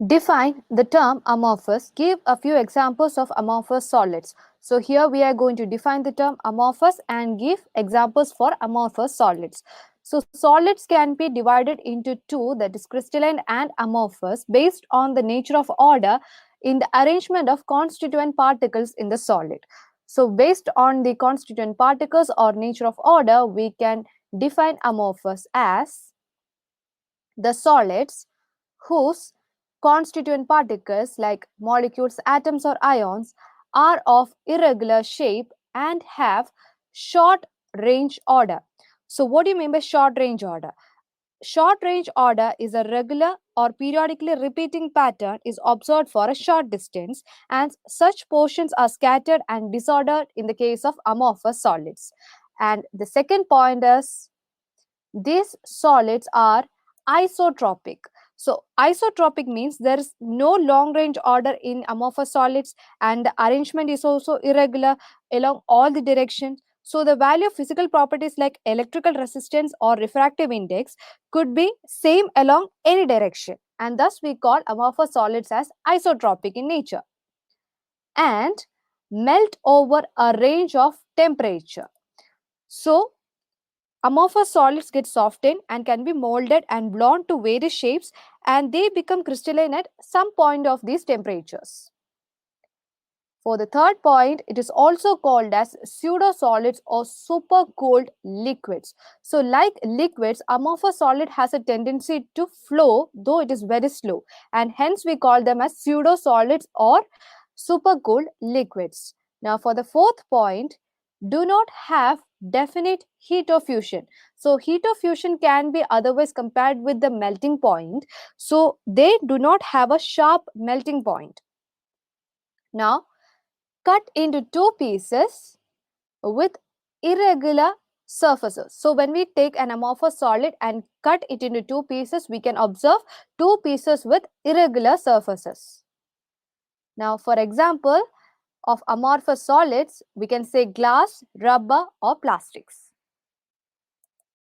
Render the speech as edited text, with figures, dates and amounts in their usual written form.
Define the term amorphous. Give a few examples of amorphous solids. So here we are going to define the term amorphous and give examples for amorphous solids. So solids can be divided into two, that is crystalline and amorphous, based on the nature of order in the arrangement of constituent particles in the solid. So based on the constituent particles or nature of order, we can define amorphous as the solids whose constituent particles like molecules, atoms or ions are of irregular shape and have short range order. So what do you mean by short range order? Short range order is a regular or periodically repeating pattern is observed for a short distance, and such portions are scattered and disordered in the case of amorphous solids. And the second point is these solids are isotropic. So isotropic means there is no long range order in amorphous solids, and the arrangement is also irregular along all the directions. So the value of physical properties like electrical resistance or refractive index could be same along any direction, and thus we call amorphous solids as isotropic in nature, and melt over a range of temperature. So amorphous solids get softened and can be molded and blown to various shapes, and they become crystalline at some point of these temperatures. For the third point, it is also called as pseudo-solids or super-cooled liquids. So like liquids, amorphous solid has a tendency to flow, though it is very slow, and hence we call them as pseudo-solids or super-cooled liquids. Now for the fourth point, do not have definite heat of fusion. So heat of fusion can be otherwise compared with the melting point. So they do not have a sharp melting point. Now cut into two pieces with irregular surfaces. So when we take an amorphous solid and cut it into two pieces, we can observe two pieces with irregular surfaces. Now for example of amorphous solids, we can say glass, rubber or plastics.